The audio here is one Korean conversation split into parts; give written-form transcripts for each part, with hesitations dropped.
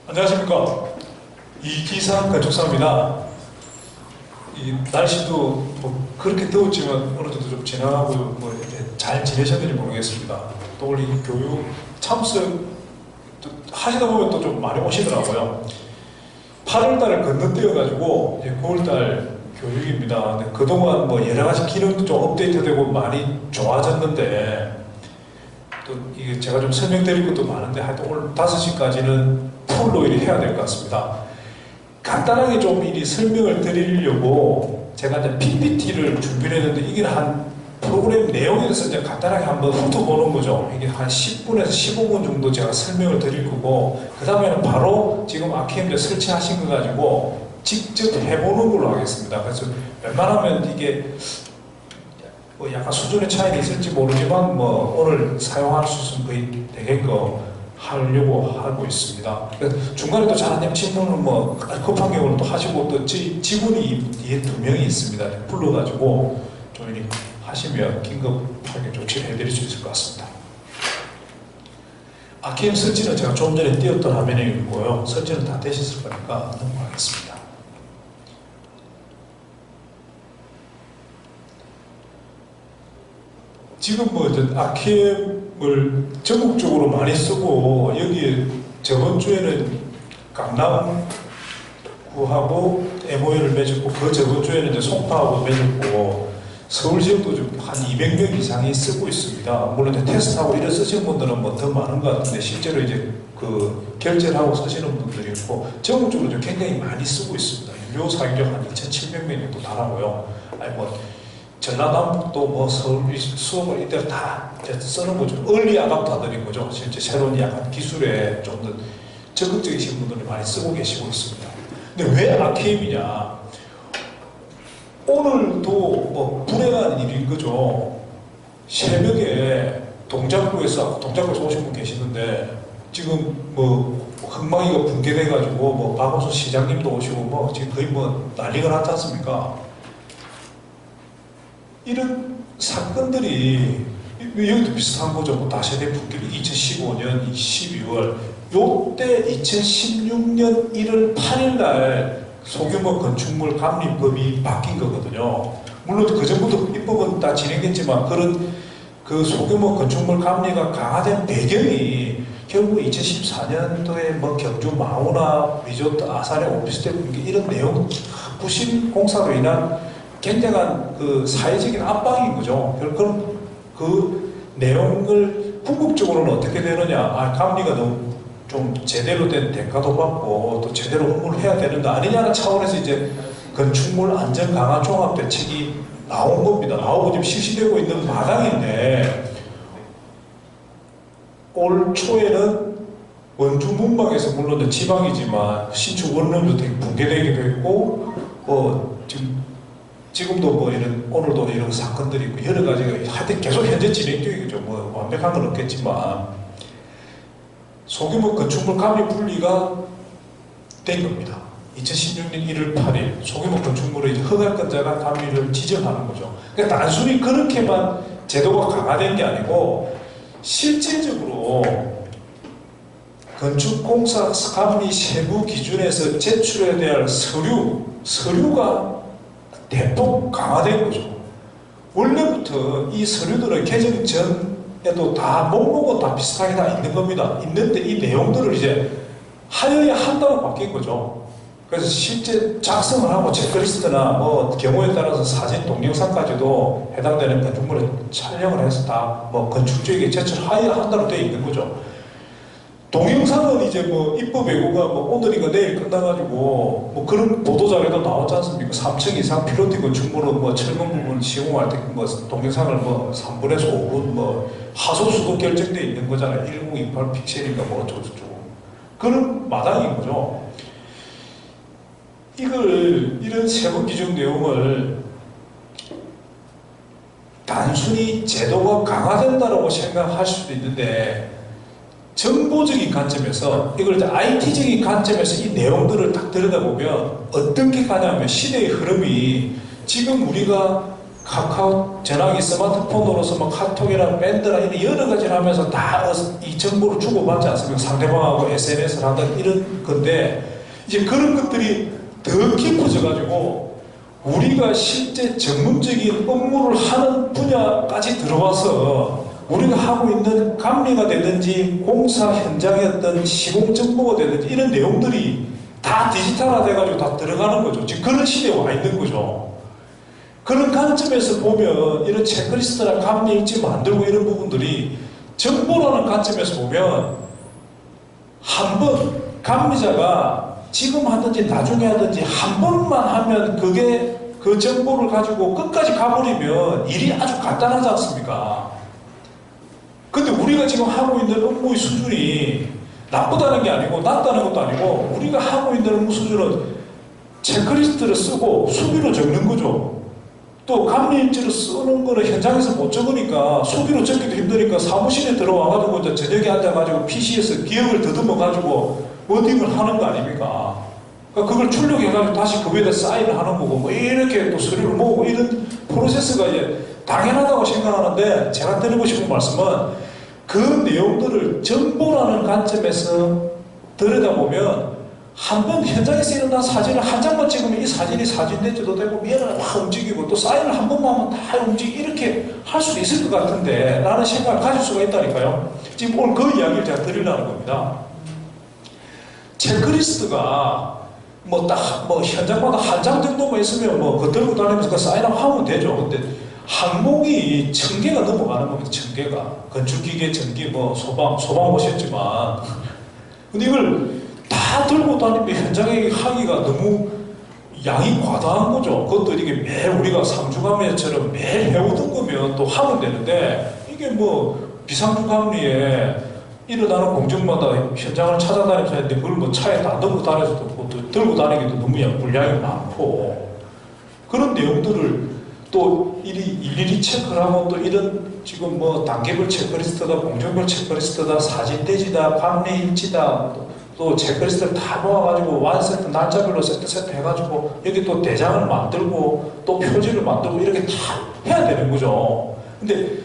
안녕하십니까. 이기상 건축사입니다. 이 날씨도 뭐 그렇게 더웠지만 어느 정도 좀 지나가고 뭐 이렇게 잘 지내셨는지 모르겠습니다. 또 우리 교육 참석 하시다 보면 또 좀 많이 오시더라고요. 8월달을 건너뛰어가지고 이제 9월달 교육입니다. 근데 그동안 뭐 여러 가지 기능도 좀 업데이트되고 많이 좋아졌는데 또 이게 제가 좀 설명드릴 것도 많은데 하여튼 오늘 5시까지는 풀로 일을 해야 될 것 같습니다. 간단하게 좀 미리 설명을 드리려고 제가 이제 PPT를 준비를 했는데 이게 한 프로그램 내용에 대해서 이제 간단하게 한번 훑어보는 거죠. 이게 한 10분에서 15분 정도 제가 설명을 드릴 거고, 그 다음에는 바로 지금 아키엠에 설치하신 거 가지고 직접 해보는 걸로 하겠습니다. 그래서 웬만하면 이게 뭐 약간 수준의 차이가 있을지 모르지만 뭐 오늘 사용할 수 있으면 거의 되게끔 하려고 하고 있습니다. 중간에 또 잘하냐면 질문은 뭐 급한 경우는 또 하시고, 또 직원이 뒤에 2명이 있습니다. 불러가지고 좀 이렇게 하시면 긴급하게 조치를 해드릴 수 있을 것 같습니다. 아키엠 설치는 제가 조금 전에 띄웠던 화면에 있고요. 설치는 다 되셨을 거니까 넘어가겠습니다. 지금 뭐 아키엠을 전국적으로 많이 쓰고, 여기에 저번 주에는 강남구하고 MOU를 맺었고, 그 저번 주에는 이제 송파하고 맺었고, 서울 지역도 좀 한 200명 이상이 쓰고 있습니다. 물론 이제 테스트하고 이런 쓰시는 분들은 뭐 더 많은 것 같은데, 실제로 이제 그 결제를 하고 쓰시는 분들이 있고, 전국적으로 좀 굉장히 많이 쓰고 있습니다. 유료 사용자 한 2,700명 정도 달하고요. 아니 뭐 전라남북도 뭐 서울, 수원을 이때 다 쓰는 거죠. 얼리 아답터들인 거죠. 실제 새로운 약간 기술에 좀 더 적극적이신 분들이 많이 쓰고 계시고 있습니다. 근데 왜 아키엠이냐? 오늘도 뭐 불행한 일인 거죠. 새벽에 동작구에서 오신 분 계시는데, 지금 뭐 흙망이가 붕괴돼가지고 뭐 박원순 시장님도 오시고 뭐 지금 거의 뭐 난리가 났지 않습니까? 이런 사건들이 여기도 비슷한 거죠. 뭐 다세대 붕괴를 2015년 12월, 요때 2016년 1월 8일 날 소규모 건축물 감립법이 바뀐 거거든요. 물론 그 전부터 입법은 다 진행됐지만, 그런 그 소규모 건축물 감리가 강화된 배경이 결국 2014년도에 뭐 경주 마우나 리조트 아산의 오피스텔 붕괴 이런 내용, 부실 공사로 인한 굉장한 그 사회적인 압박인 거죠. 그럼 그 내용을 궁극적으로는 어떻게 되느냐? 감리가 너무 좀 제대로 된 대가도 받고 또 제대로 업무를 해야 되는 거 아니냐는 차원에서 이제 건축물 안전 강화 종합 대책이 나온 겁니다. 나오고 지금 실시되고 있는 마당인데, 올 초에는 원주 문방에서 물론 지방이지만 신축 원룸주택이 붕괴되기도 했고, 지금도 뭐 이런 오늘도 이런 사건들이 있고 여러 가지가 하여튼 계속 현재 진행중이죠. 뭐 완벽한 건 없겠지만 소규모 건축물 감리 분리가 된 겁니다. 2016년 1월 8일 소규모 건축물의 이제 허가권자가 감리를 지정하는 거죠. 그러니까 단순히 그렇게만 제도가 강화된 게 아니고, 실질적으로 건축공사 감리 세부 기준에서 제출해야 될 서류가 대폭 강화된 거죠. 원래부터 이 서류들은 개정 전에도 다 목록은 다 비슷하게 다 있는 겁니다. 있는데 이 내용들을 이제 하여야 한다고 바뀐 거죠. 그래서 실제 작성을 하고 체크리스트나 뭐 경우에 따라서 사진, 동영상까지도 해당되는 건축물을 촬영을 해서 다 뭐 건축주에게 제출하여야 한다고 되어 있는 거죠. 동영상은 이제 뭐 입법 예고가 뭐 오늘인가 내일 끝나가지고 뭐 그런 보도자료도 나왔지 않습니까? 3층 이상 필요티 건축물은 뭐 철근 부분 시공할 때 뭐 동영상을 뭐 3분에서 5분 뭐 하소수도 결정되어 있는 거잖아요. 1028 픽셀인가 뭐 어쩌고저쩌고. 그런 마당인 거죠. 이런 세부 기준 내용을 단순히 제도가 강화된다고 생각할 수도 있는데, 정보적인 관점에서 이걸 이제 IT적인 관점에서 이 내용들을 딱 들여다보면 어떤 게 가냐면, 시대의 흐름이 지금 우리가 카카오 전화기 스마트폰으로서 뭐 카톡이나 밴드나 이런 여러 가지를 하면서 다 이 정보를 주고받지 않습니까? 상대방하고 SNS를 하든 이런 건데 이제 그런 것들이 더 깊어져 가지고 우리가 실제 전문적인 업무를 하는 분야까지 들어와서 우리가 하고 있는 감리가 되든지 공사 현장의 어떤 시공 정보가 되든지 이런 내용들이 다 디지털화 돼가지고 다 들어가는 거죠. 지금 그런 시대에 와 있는 거죠. 그런 관점에서 보면 이런 체크리스트나 감리 일지 만들고 이런 부분들이 정보라는 관점에서 보면 한번 감리자가 지금 하든지 나중에 하든지 한 번만 하면 그게 그 정보를 가지고 끝까지 가버리면 일이 아주 간단하지 않습니까? 근데 우리가 지금 하고 있는 업무의 수준이 나쁘다는 게 아니고 낫다는 것도 아니고 우리가 하고 있는 업무 수준은 체크리스트를 쓰고 수비로 적는 거죠. 또 감리일지를 쓰는 거를 현장에서 못 적으니까 수비로 적기도 힘드니까 사무실에 들어와가지고 이제 저녁에 앉아가지고 PC에서 기억을 더듬어가지고 워딩을 하는 거 아닙니까? 그러니까 그걸 출력해가지고 다시 그 위에다 사인을 하는 거고 뭐 이렇게 또 서류를 모으고 이런 프로세스가 이제 당연하다고 생각하는데 제가 드리고 싶은 말씀은 그 내용들을 정보라는 관점에서 들여다보면 한번 현장에서 일어난 사진을 한 장만 찍으면 이 사진이 사진 대지도 되고 미연을 확 움직이고 또 사인을 한 번만 하면 다 움직이고 이렇게 할 수도 있을 것 같은데 라는 생각을 가질 수가 있다니까요. 지금 오늘 그 이야기를 제가 드리려는 겁니다. 체크리스트가 뭐 딱 뭐 현장마다 한 장 정도만 있으면 뭐 그거 들고 다니면서 그 사인하고 하면 되죠. 근데 항목이 1000개가 넘어가는 겁니다. 1000개가 건축기계, 전기, 뭐 소방 보셨지만 근데 이걸 다 들고 다니면 현장에 하기가 너무 양이 과다한 거죠. 그것도 이게 매일 우리가 상주감리처럼 매일 해오던 거면 또 하면 되는데 이게 뭐 비상주감리에 일어나는 공정마다 현장을 찾아다니면서 했는데 그걸 뭐 차에 다 넣고 다녀서도 또 들고 다니기도 너무 물량이 많고 그런 내용들을 또 일일이 체크를 하고 또 이런 지금 뭐 단계별 체크리스트다, 공정별 체크리스트다, 사진대지다, 감리일지다 또 체크리스트를 다 모아가지고 완세트 날짜별로 세트 해가지고 여기 또 대장을 만들고 또 표지를 만들고 이렇게 다 해야 되는 거죠. 근데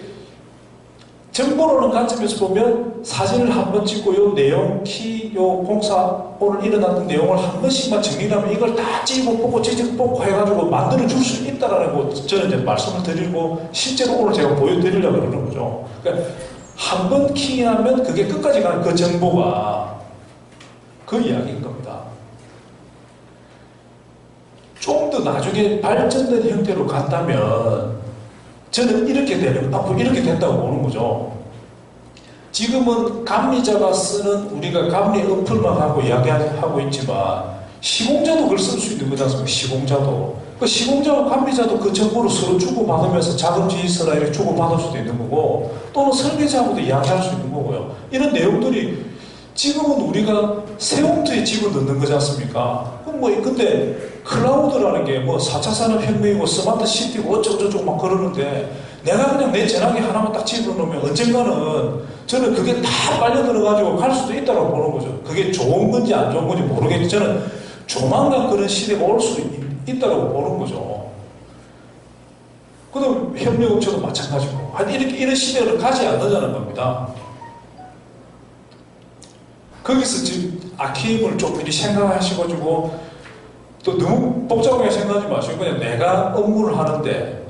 정보로는 관점에서 보면 사진을 한 번 찍고 요 내용, 키, 요 공사 오늘 일어났던 내용을 한 번씩만 정리하면 이걸 다 찍고 뽑고 찍고 뽑고 해가지고 만들어 줄 수 있다라는 거 저는 이제 말씀을 드리고 실제로 오늘 제가 보여드리려고 그러는 거죠. 그러니까 한 번 키하면 그게 끝까지 가는 그 정보가 그 이야기인 겁니다. 좀 더 나중에 발전된 형태로 간다면 저는 이렇게 되는, 앞으로 이렇게 된다고 보는 거죠. 지금은 감리자가 쓰는 우리가 감리 어플만 하고 이야기하고 있지만 시공자도 그걸 쓸 수 있는 거지 않습니까? 시공자도. 그 시공자와 감리자도 그 정보를 서로 주고받으면서 자금 지시서나 이렇게 주고받을 수도 있는 거고 또는 설계자하고도 이야기할 수 있는 거고요. 이런 내용들이 지금은 우리가 세움터에 집어넣는 거지 않습니까? 근데 클라우드라는 게 뭐 4차 산업혁명이고 스마트 시티고 어쩌고저쩌고 막 그러는데 내가 그냥 내 전화기 하나만 딱 집어넣으면 언젠가는 저는 그게 다 빨려 들어가지고 갈 수도 있다고 보는 거죠. 그게 좋은 건지 안 좋은 건지 모르겠지. 저는 조만간 그런 시대가 올 수 있다고 보는 거죠. 그다음 협력업체도 마찬가지고 이런 시대를 가지 않는다는 겁니다. 거기서 지금 아키임을 좀 미리 생각하셔가지고 또 너무 복잡하게 생각하지 마시고 그냥 내가 업무를 하는데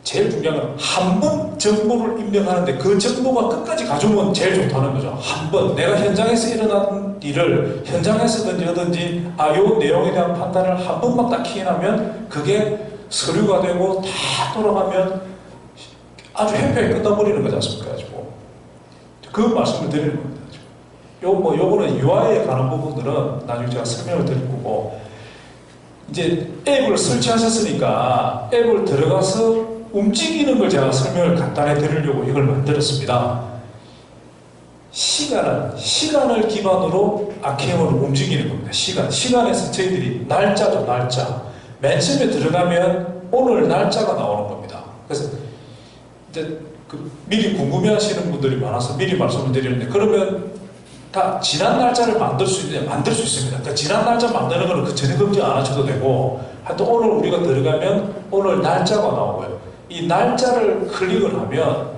제일 중요한 건 한 번 정보를 입력하는데 그 정보가 끝까지 가져오면 제일 좋다는 거죠. 한 번 내가 현장에서 일어난 일을 현장에서든지 어든지 요 내용에 대한 판단을 한 번만 딱 키워나면 그게 서류가 되고 다 돌아가면 아주 행편히 끝나버리는 거지 않습니까? 가지고 그 말씀을 드리는 겁니다. 요거는 UI에 관한 부분들은 나중에 제가 설명을 드릴 거고, 이제 앱을 설치하셨으니까 앱을 들어가서 움직이는 걸 제가 설명을 간단히 드리려고 이걸 만들었습니다. 시간을 기반으로 아키엠을 움직이는 겁니다. 시간에서 저희들이 날짜죠, 날짜. 맨 처음에 들어가면 오늘 날짜가 나오는 겁니다. 그래서 이제 미리 궁금해하시는 분들이 많아서 미리 말씀을 드리는데, 그러면 다 지난 날짜를 만들 수 있습니다. 그러니까 지난 날짜 만드는 거는 그 전에 검증 안 하셔도 되고, 하여튼 오늘 우리가 들어가면 오늘 날짜가 나오고요. 이 날짜를 클릭을 하면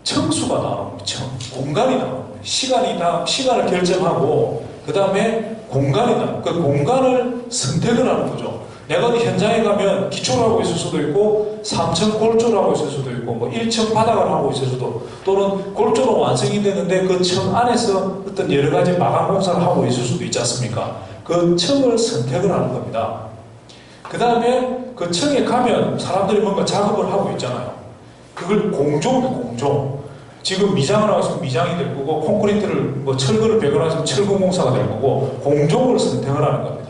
청수가 나옵니다. 공간이 나옵니다. 시간을 결정하고 그 다음에 공간이 나옵니다. 그 공간을 선택을 하는 거죠. 내가 현장에 가면 기초를 하고 있을 수도 있고 3층 골조를 하고 있을 수도 있고 뭐 1층 바닥을 하고 있을 수도, 또는 골조는 완성이 되는데 그 층 안에서 어떤 여러 가지 마감 공사를 하고 있을 수도 있지 않습니까? 그 층을 선택을 하는 겁니다. 그 다음에 그 층에 가면 사람들이 뭔가 작업을 하고 있잖아요. 그걸 공종. 지금 미장을 하고 있으면 미장이 될 거고, 콘크리트를 뭐 철근을 배거나 해서 철근 공사가 될 거고, 공종을 선택을 하는 겁니다.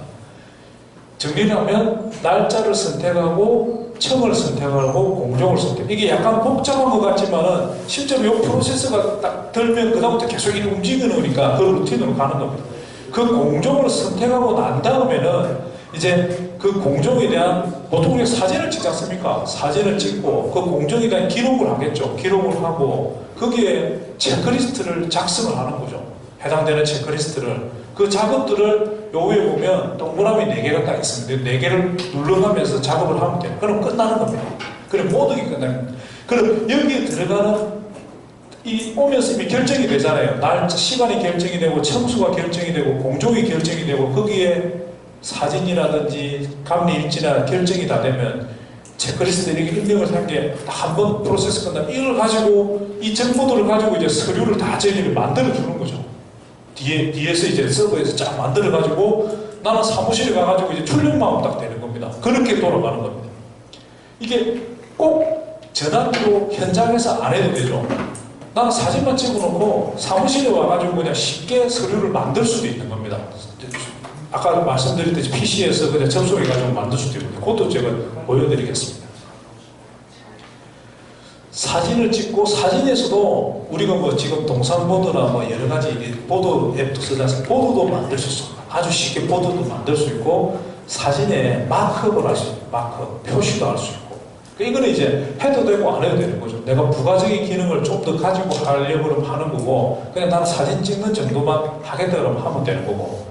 정리를 하면 날짜를 선택하고 층을 선택하고 공종을 선택. 이게 약간 복잡한 것 같지만은 실제로 이 프로세스가 딱 들면 그다음부터 계속 이렇게 움직이는 거니까 그 루틴으로 가는 겁니다. 그 공종을 선택하고 난 다음에는 이제 그 공종에 대한, 보통 우리가 사진을 찍지 않습니까? 사진을 찍고 그 공종에 대한 기록을 하겠죠. 기록을 하고 거기에 체크리스트를 작성을 하는 거죠. 해당되는 체크리스트를. 그 작업들을 요 위에 보면 동그라미 4개가 딱 있습니다. 4개를 눌러가면서 작업을 하면 돼요. 그럼 끝나는 겁니다. 그럼 모든 게 끝납니다. 그럼 여기에 들어가는 이 오면서 이미 결정이 되잖아요. 날짜, 시간이 결정이 되고 청수가 결정이 되고 공종이 결정이 되고 거기에 사진이라든지 감리일지나 결정이 다 되면 체크리스트 이렇게 입력을 한 게 한 번 프로세스 끝나면 이걸 가지고 이 정보들을 가지고 이제 서류를 다 저희들이 만들어 주는 거죠. 뒤에서 이제 서버에서 쫙 만들어 가지고 나는 사무실에 가가지고 이제 출력만 딱 되는 겁니다. 그렇게 돌아가는 겁니다. 이게 꼭 전화기로 현장에서 안 해도 되죠. 나는 사진만 찍어놓고 사무실에 와가지고 그냥 쉽게 서류를 만들 수도 있는 겁니다. 아까 말씀드렸듯이 PC에서 그냥 접속해가지고 만들 수도 있고, 그것도 제가 보여드리겠습니다. 사진을 찍고, 사진에서도 우리가 뭐 지금 동산보드나 뭐 여러 가지 보드 앱도 쓰지 않습니까? 보드도 만들 수 있습니다. 아주 쉽게 보드도 만들 수 있고, 사진에 마크업을 할 수 있고, 마크업, 표시도 할 수 있고. 이거는 이제 해도 되고 안 해도 되는 거죠. 내가 부가적인 기능을 좀 더 가지고 하려고 하는 거고, 그냥 나는 사진 찍는 정도만 하겠다 그러면 하면 되는 거고.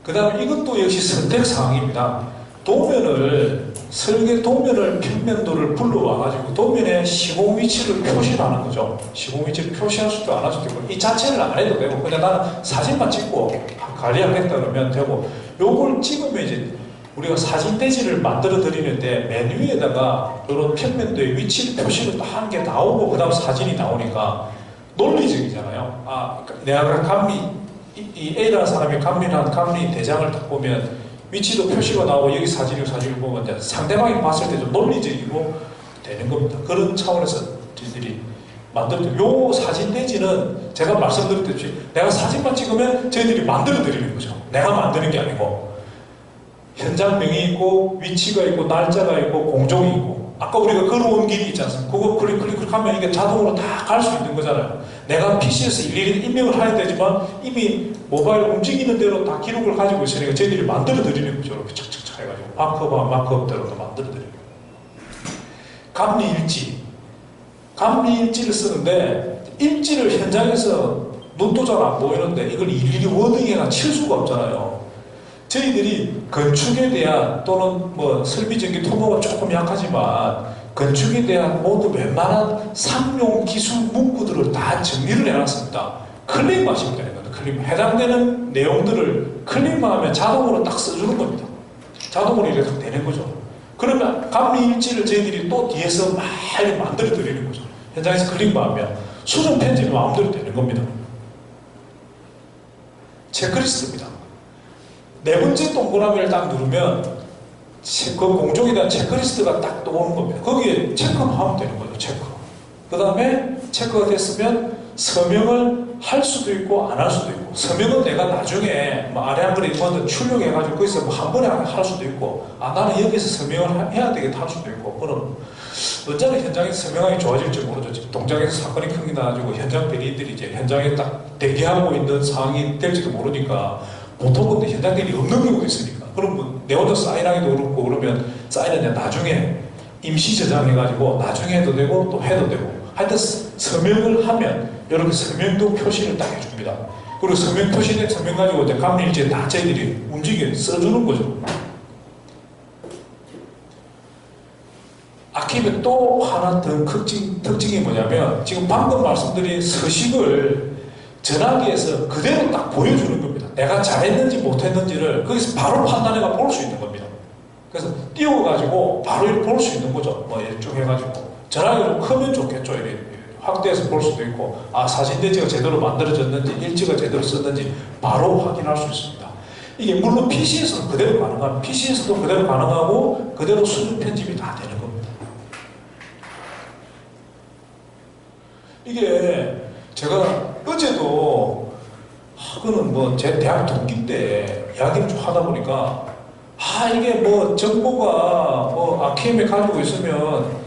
그 다음에 이것도 역시 선택사항입니다. 도면을, 설계 도면을, 평면도를 불러와가지고 도면에 시공 위치를 표시하는 거죠. 시공 위치를 표시할 수도 안 할 수도 있고, 이 자체를 안 해도 되고, 그냥 나는 사진만 찍고 관리하겠다 그러면 되고, 요걸 찍으면 이제 우리가 사진 대지를 만들어 드리는데 맨 위에다가 이런 평면도의 위치를 표시를 또 한 개 나오고, 그 다음 사진이 나오니까 논리적이잖아요. 아, 내가 감리, 이 A라는 사람이 감리 대장을 딱 보면 위치도 표시가 나오고 여기 사진을 보면 이제 상대방이 봤을 때 좀 논리적이고 되는 겁니다. 그런 차원에서 저희들이 만들었죠. 요 사진 대지는 제가 말씀드렸듯이 내가 사진만 찍으면 저희들이 만들어 드리는 거죠. 내가 만드는 게 아니고 현장명이 있고 위치가 있고 날짜가 있고 공종이 있고, 아까 우리가 걸어온 길이 있지 않습니까? 그거 클릭하면 이게 자동으로 다 갈 수 있는 거잖아요. 내가 PC에서 일일이 입력을 해야 되지만 이미 모바일 움직이는 대로 다 기록을 가지고 있으니까 저희들이 만들어 드리는 거죠. 이렇게 착착착 해가지고 마크업과 마크업대로 다 만들어 드리는 거예요. 감리일지를 쓰는데, 일지를 현장에서 눈도 잘 안 보이는데 이걸 일일이 워딩에나 칠 수가 없잖아요. 저희들이 건축에 대한, 또는 뭐 설비전기 토모가 조금 약하지만 건축에 대한 모두 웬만한 상용 기술 문구들을 다 정리를 해놨습니다. 클릭만 하시면 되는 겁니다. 클릭. 해당되는 내용들을 클릭만 하면 자동으로 딱 써주는 겁니다. 자동으로 이렇게 딱 되는 거죠. 그러면 감리일지를 저희들이 또 뒤에서 막 만들어 드리는 거죠. 현장에서 클릭만 하면 수정 편집이 마음대로 되는 겁니다. 체크리스트입니다. 네 번째 동그라미를 딱 누르면 그 공종에 대한 체크리스트가 딱 떠오는 겁니다. 거기에 체크만 하면 되는 거죠. 체크. 그 다음에 체크가 됐으면 서명을 할 수도 있고 안 할 수도 있고, 서명은 내가 나중에 뭐 아래 한 번에 이거는 출력해가지고 거기서 뭐 한 번에 할 수도 있고, 아 나는 여기서 서명을 해야 되겠다 할 수도 있고, 그럼 언제나 현장에서 서명하기 좋아질지 모르죠. 지금 동작에서 사건이 큰 게 나가지고 현장 대리인들이 이제 현장에 딱 대기하고 있는 상황이 될지도 모르니까 보통은 현장 대리 없는 경우도 있으니까, 그럼 뭐 내 혼자 사인하기도 그렇고, 그러면 사인은 나중에 임시 저장해가지고 나중에 해도 되고 또 해도 되고, 하여튼 서명을 하면 이렇게 서명도 표시를 딱 해줍니다. 그리고 서명 표시된 서명 가지고 이제 감리일지에 다 저희들이 움직여 써주는 거죠. 아키의 또 하나 더 특징이 뭐냐면 지금 방금 말씀드린 서식을 전화기에서 그대로 딱 보여주는 겁니다. 내가 잘했는지 못했는지를 거기서 바로 판단해가 볼 수 있는 겁니다. 그래서 띄워가지고 바로 볼 수 있는 거죠. 뭐 쭉 해가지고 전화기로 크면 좋겠죠. 이렇게 확대해서 볼 수도 있고, 아, 사진대지가 제대로 만들어졌는지 일지가 제대로 썼는지 바로 확인할 수 있습니다. 이게 물론 PC에서도 그대로 가능합니다. PC에서도 그대로 가능하고 그대로 수준 편집이 다 되는 겁니다. 이게 제가 어제도 그거는 뭐 제 대학 동기 때 이야기를 좀 하다 보니까 이게 뭐 정보가 뭐 아키엠에 가지고 있으면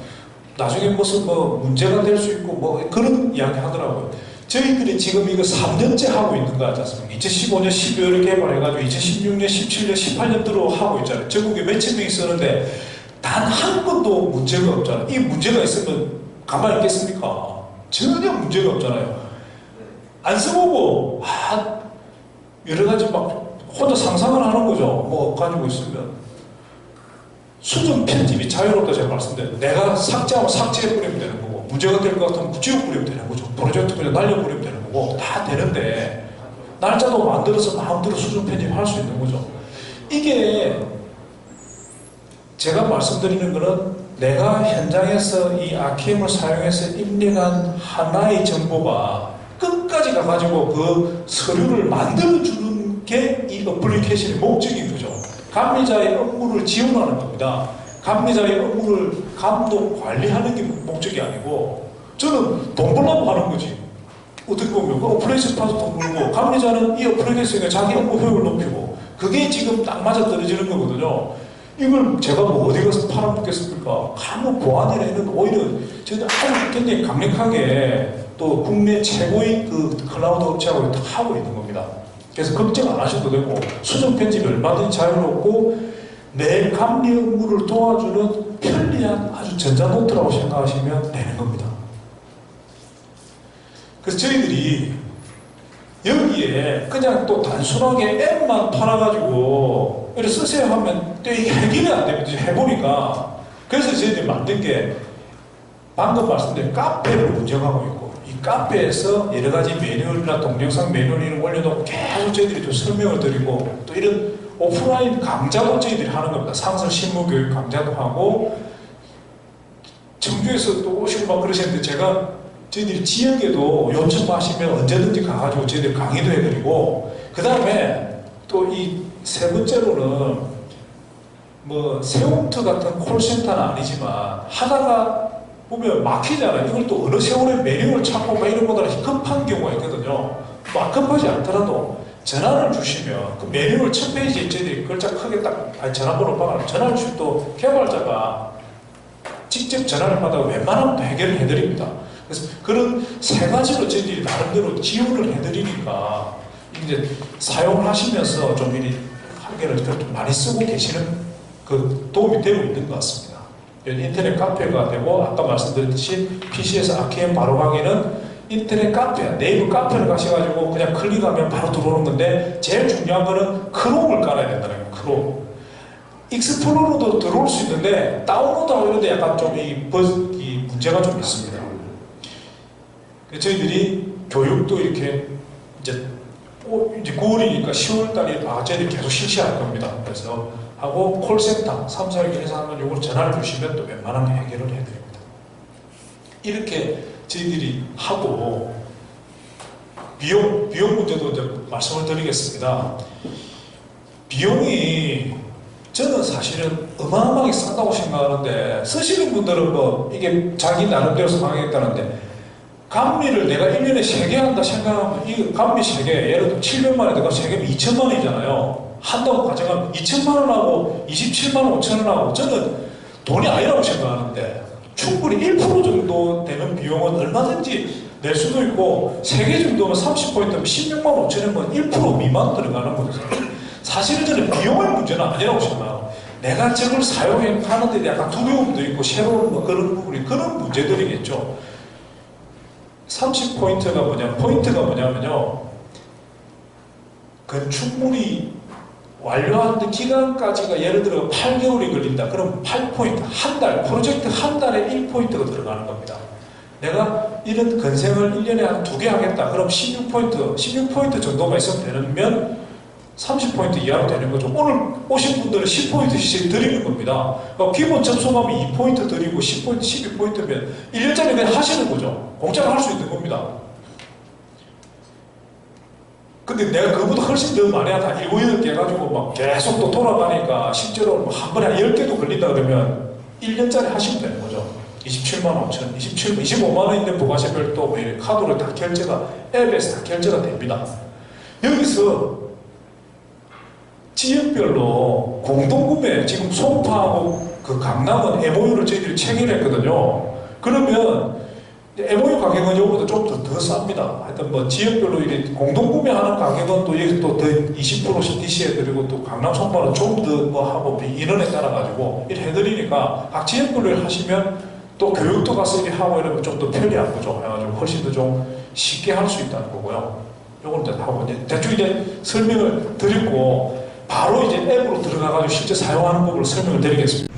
나중에 무슨 뭐 문제가 될 수 있고 뭐 그런 이야기 하더라고요. 저희들이 지금 이거 3년째 하고 있는 거 같지 않습니까? 2015년 12월에 개발해가지고 2016년, 17년, 18년 들어 하고 있잖아요. 전국에 몇천 명이 쓰는데 단 한 번도 문제가 없잖아요. 이 문제가 있으면 가만히 있겠습니까? 전혀 문제가 없잖아요. 안 써보고 여러 가지 막 혼자 상상을 하는 거죠. 뭐 가지고 있으면. 수준 편집이 자유롭다 제가 말씀드렸는데 내가 삭제하면 삭제해버리면 되는 거고 문제가 될 것 같으면 지워버리면 되는 거죠. 프로젝트 그냥 날려버리면 되는 거고 다 되는데 날짜도 만들어서 마음대로 수준 편집할 수 있는 거죠. 이게 제가 말씀드리는 거는 내가 현장에서 이 아키엠을 사용해서 입력한 하나의 정보가 끝까지 가가지고 그 서류를 만들어주는 게 이 어플리케이션의 목적인 거죠. 감리자의 업무를 지원하는 겁니다. 감리자의 업무를 감독, 관리하는 게 목적이 아니고 저는 돈 벌려고 하는 거지. 어떻게 보면 그 어플리케이션 파서 돈 벌고 감리자는 이 어플리케이션에 자기 업무 효율을 높이고 그게 지금 딱 맞아 떨어지는 거거든요. 이걸 제가 뭐 어디 가서 팔아먹겠습니까? 아무 보안이나 이런 오히려 저희들 아주 굉장히 강력하게 또 국내 최고의 그 클라우드 업체하고 다 하고 있는 겁니다. 그래서 걱정 안 하셔도 되고 수정 편집이 얼마든지 자유롭고 내 감리 업무를 도와주는 편리한 아주 전자노트라고 생각하시면 되는 겁니다. 그래서 저희들이 여기에 그냥 또 단순하게 앱만 팔아가지고 이렇게 쓰세요 하면 또 이게 해결이 안 됩니다. 해보니까. 그래서 저희들이 만든 게 방금 말씀드린 카페를 운영하고 있고 이 카페에서 여러 가지 매뉴얼이나 동영상 매뉴얼을 올려놓고 계속 저희들이 또 설명을 드리고 또 이런 오프라인 강좌도 저희들이 하는 겁니다. 상설 실무교육 강좌도 하고 청주에서 또 오시고 막 그러셨는데 제가 저희들이 지역에도 요청하시면 언제든지 가가지고 저희들이 강의도 해드리고 그 다음에 또 이 세 번째로는 뭐 세움트 같은 콜센터는 아니지만 하다가 보면 막히잖아요. 이걸 또 어느 세월에 메뉴를 찾고 막 이런 것보다 급한 경우가 있거든요. 막 급하지 않더라도 전화를 주시면 그 메뉴를 첫 페이지에 저희들이 글자 크게 딱 전화번호 박아놓으면 전화를 주시면 또 개발자가 직접 전화를 받아서 웬만하면 해결을 해드립니다. 그래서 그런 세 가지로 저희들이 나름대로 지원을 해드리니까 이제 사용을 하시면서 좀 이리 한계를 좀 많이 쓰고 계시는 그 도움이 되고 있는 것 같습니다. 인터넷 카페가 되고 아까 말씀드렸듯이 PC에서 아키엠 바로 가기는 인터넷 카페, 네이버 카페를 가셔가지고 그냥 클릭하면 바로 들어오는 건데 제일 중요한 거는 크롬을 깔아야 된다는 거예요. 크롬. 익스플로러도 들어올 수 있는데 다운로드하고 이런데 약간 좀 이 문제가 좀 있습니다. 저희들이 교육도 이렇게 이제 9월이니까 10월달에 저희들이 계속 실시할 겁니다. 그래서 하고 콜센터 3, 4일 해서 하면 이걸 전화를 주시면 또 웬만하면 해결을 해드립니다. 이렇게 저희들이 하고 비용 문제도 이제 말씀을 드리겠습니다. 비용이 저는 사실은 어마어마하게 싼다고 생각하는데 쓰시는 분들은 뭐 이게 자기 나름대로 상황했다는데 감리를 내가 1년에 3개 한다 생각하면 이 감리 3개 예를 들어 700만 원에 내가 3개면 2천만 원이잖아요. 한다고 가정하면 2천만 원하고 27만 원 5천 원하고 저는 돈이 아니라고 생각하는데 충분히 1% 정도 되는 비용은 얼마든지 낼 수도 있고 3개 정도면 30%면 16만 5천 원이면 1% 미만 들어가는 거죠. 사실은 저는 비용의 문제는 아니라고 생각해요. 내가 저걸 사용하는데 약간 두려움도 있고 새로운 뭐 그런 부분이 그런 문제들이겠죠. 30포인트가 포인트가 뭐냐면요. 건축물이 완료하는 기간까지가 예를 들어 8개월이 걸린다. 그럼 8포인트, 한 달, 프로젝트 한 달에 1포인트가 들어가는 겁니다. 내가 이런 건생을 1년에 한 2개 하겠다. 그럼 16포인트 정도만 있으면 되면 30포인트 이하로 되는 거죠. 오늘 오신 분들은 10포인트씩 드리는 겁니다. 그러니까 기본 접속하면 2포인트 드리고 10포인트, 12포인트면 1년짜리 그냥 하시는 거죠. 공짜로 할 수 있는 겁니다. 근데 내가 그보다 훨씬 더 많이 하다 7, 8개 해가지고 막 계속 또 돌아가니까 실제로 한 번에 10개도 걸린다 그러면 1년짜리 하시면 되는 거죠. 27만 5천, 25만 원인데 부가세 별도 뭐 이렇게 카드로 다 결제가, 앱에서 다 결제가 됩니다. 여기서 지역별로 공동구매, 지금 송파하고 그 강남은 MOU를 저희들이 체결했거든요. 그러면 MOU 가격은 요거보다 좀 더 쌉니다. 하여튼 뭐 지역별로 이렇게 공동구매하는 가격은 또 여기 또 더 20%씩 DC해드리고 또 강남 송파는 좀 더 뭐 하고 인원에 따라가지고 이렇게 해드리니까 각 지역별로 하시면 또 교육도 가서 이렇게 하고 이러면 좀 더 편리한 거죠. 해가지고 훨씬 더 좀 쉽게 할 수 있다는 거고요. 요걸 이제 하고 이제 대충 이제 설명을 드리고 바로 이제 앱으로 들어가가지고 실제 사용하는 법을 설명을 드리겠습니다.